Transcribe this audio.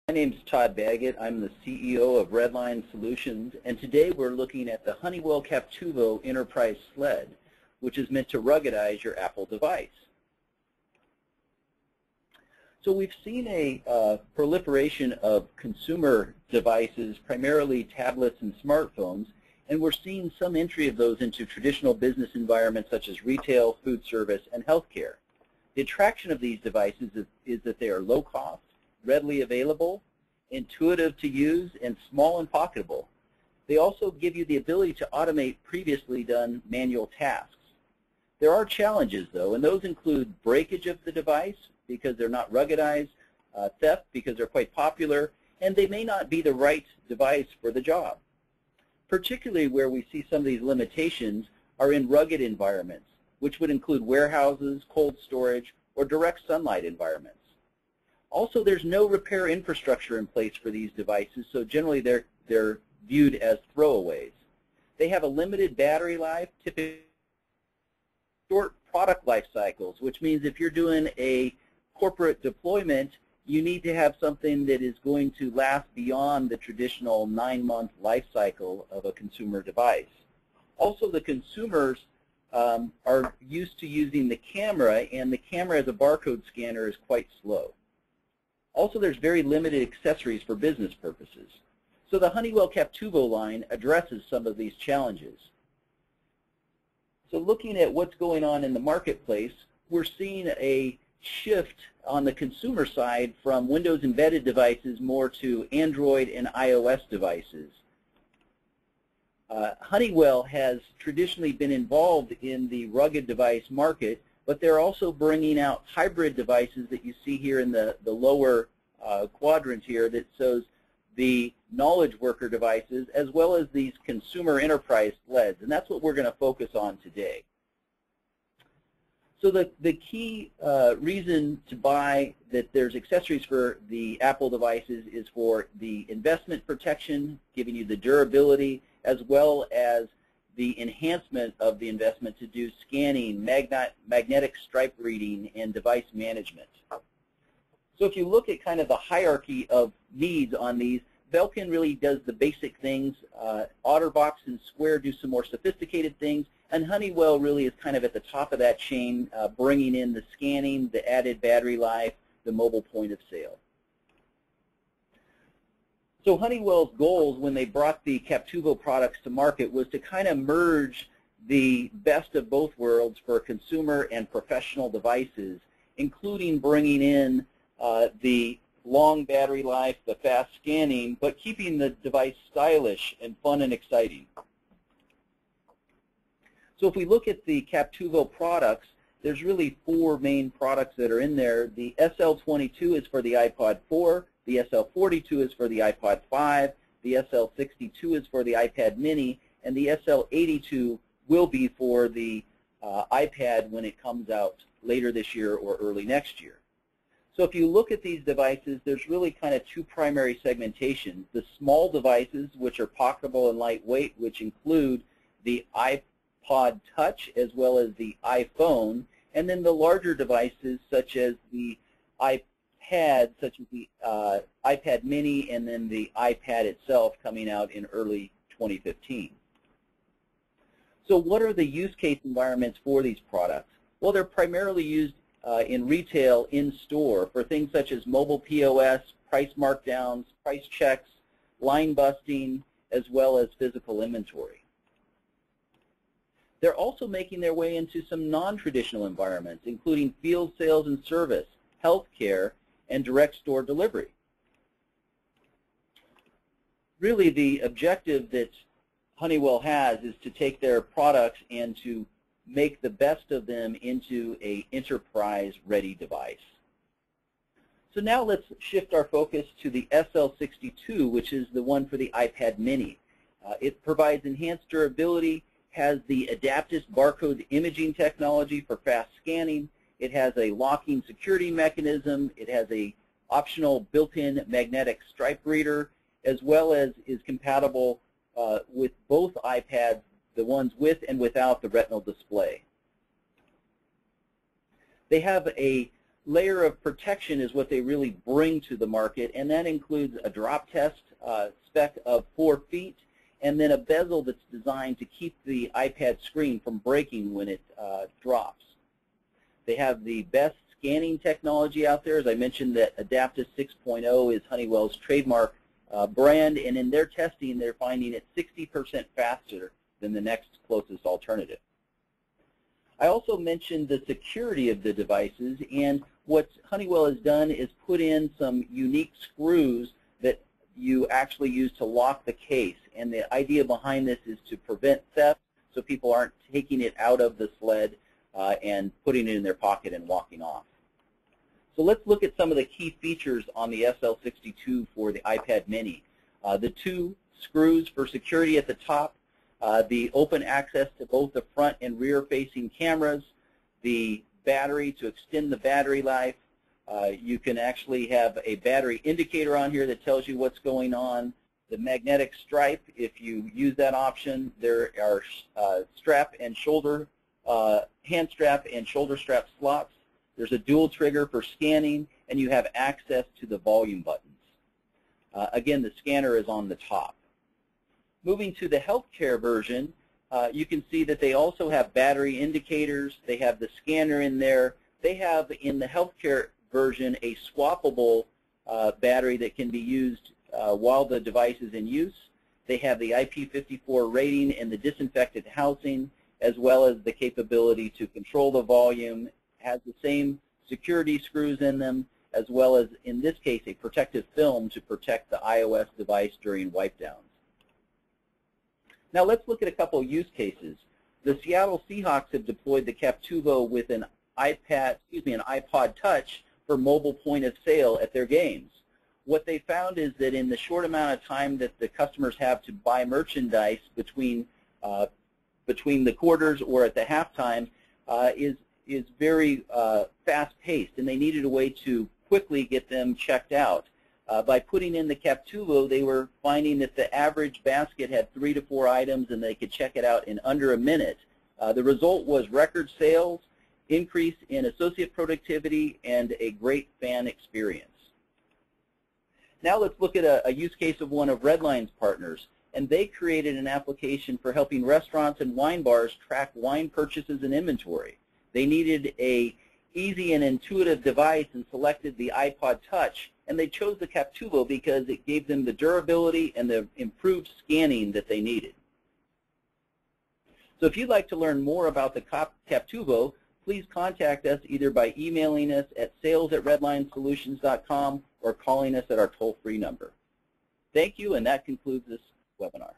My name is Todd Baggett. I'm the CEO of Redline Solutions, and today we're looking at the Honeywell Captuvo Enterprise Sled, which is meant to ruggedize your Apple device. So we've seen a proliferation of consumer devices, primarily tablets and smartphones, and we're seeing some entry of those into traditional business environments such as retail, food service, and healthcare. The attraction of these devices is that they are low cost, readily available, intuitive to use, and small and pocketable. They also give you the ability to automate previously done manual tasks. There are challenges, though, and those include breakage of the device because they're not ruggedized, theft because they're quite popular, and they may not be the right device for the job. Particularly where we see some of these limitations are in rugged environments, which would include warehouses, cold storage, or direct sunlight environments. Also, there's no repair infrastructure in place for these devices, so generally they're viewed as throwaways. They have a limited battery life, typically short product life cycles, which means if you're doing a corporate deployment, you need to have something that is going to last beyond the traditional 9-month life cycle of a consumer device. Also, the consumers are used to using the camera, and the camera as a barcode scanner is quite slow. Also, there's very limited accessories for business purposes. So the Honeywell Captuvo line addresses some of these challenges. So looking at what's going on in the marketplace, we're seeing a shift on the consumer side from Windows embedded devices more to Android and iOS devices. Honeywell has traditionally been involved in the rugged device market, but they're also bringing out hybrid devices that you see here in the lower quadrant here that shows the knowledge worker devices as well as these consumer enterprise sleds, and that's what we're going to focus on today. So the key reason to buy that there's accessories for the Apple devices is for the investment protection, giving you the durability, as well as the enhancement of the investment to do scanning, magnetic stripe reading, and device management. So if you look at kind of the hierarchy of needs on these, Belkin really does the basic things. OtterBox and Square do some more sophisticated things, and Honeywell really is kind of at the top of that chain, bringing in the scanning, the added battery life, the mobile point of sale. So Honeywell's goals when they brought the Captuvo products to market was to kind of merge the best of both worlds for consumer and professional devices, including bringing in the long battery life, the fast scanning, but keeping the device stylish and fun and exciting. So if we look at the Captuvo products, there's really 4 main products that are in there. The SL22 is for the iPod 4, the SL42 is for the iPod 5, the SL62 is for the iPad mini, and the SL82 will be for the iPad when it comes out later this year or early next year. So if you look at these devices, there's really kind of 2 primary segmentations. The small devices, which are pocketable and lightweight, which include the iPod Touch as well as the iPhone, and then the larger devices such as the iPad, such as the iPad mini, and then the iPad itself coming out in early 2015. So what are the use case environments for these products? Well, they're primarily used in retail, in-store, for things such as mobile POS, price markdowns, price checks, line busting, as well as physical inventory. They're also making their way into some non-traditional environments, including field sales and service, healthcare, and direct store delivery. Really, the objective that Honeywell has is to take their products and to make the best of them into an enterprise-ready device. So now let's shift our focus to the SL62, which is the one for the iPad mini. It provides enhanced durability, has the Adaptis barcode imaging technology for fast scanning. It has a locking security mechanism. It has a optional built-in magnetic stripe reader, as well as is compatible with both iPads, the ones with and without the retinal display. They have a layer of protection is what they really bring to the market, and that includes a drop test spec of 4 feet, and then a bezel that's designed to keep the iPad screen from breaking when it drops. They have the best scanning technology out there. As I mentioned, that Adaptive 6.0 is Honeywell's trademark brand, and in their testing, they're finding it 60% faster than the next closest alternative. I also mentioned the security of the devices, and what Honeywell has done is put in some unique screws that you actually use to lock the case. And the idea behind this is to prevent theft, so people aren't taking it out of the sled and putting it in their pocket and walking off. So let's look at some of the key features on the SL62 for the iPad mini. The 2 screws for security at the top, the open access to both the front and rear facing cameras, the battery to extend the battery life. You can actually have a battery indicator on here that tells you what's going on. The magnetic stripe, if you use that option. There are strap and shoulder, hand strap and shoulder strap slots. There's a dual trigger for scanning, and you have access to the volume buttons. Again, the scanner is on the top. Moving to the healthcare version, you can see that they also have battery indicators. They have the scanner in there. They have, in the healthcare version, a swappable battery that can be used while the device is in use. They have the IP54 rating and the disinfected housing, as well as the capability to control the volume. Has the same security screws in them, as well as, in this case, a protective film to protect the iOS device during wipe downs. Now let's look at a couple of use cases. The Seattle Seahawks have deployed the Captuvo with an iPod Touch for mobile point of sale at their games. What they found is that in the short amount of time that the customers have to buy merchandise between the quarters or at the halftime is very fast-paced, and they needed a way to quickly get them checked out. By putting in the Captuvo, they were finding that the average basket had 3 to 4 items, and they could check it out in under a minute. The result was record sales, increase in associate productivity, and a great fan experience. Now let's look at a use case of one of Redline's partners, and they created an application for helping restaurants and wine bars track wine purchases and inventory. They needed an easy and intuitive device and selected the iPod Touch, and they chose the Captuvo because it gave them the durability and the improved scanning that they needed. So if you'd like to learn more about the Captuvo, please contact us either by emailing us at sales@redlinesolutions.com or calling us at our toll-free number. Thank you, and that concludes this webinar.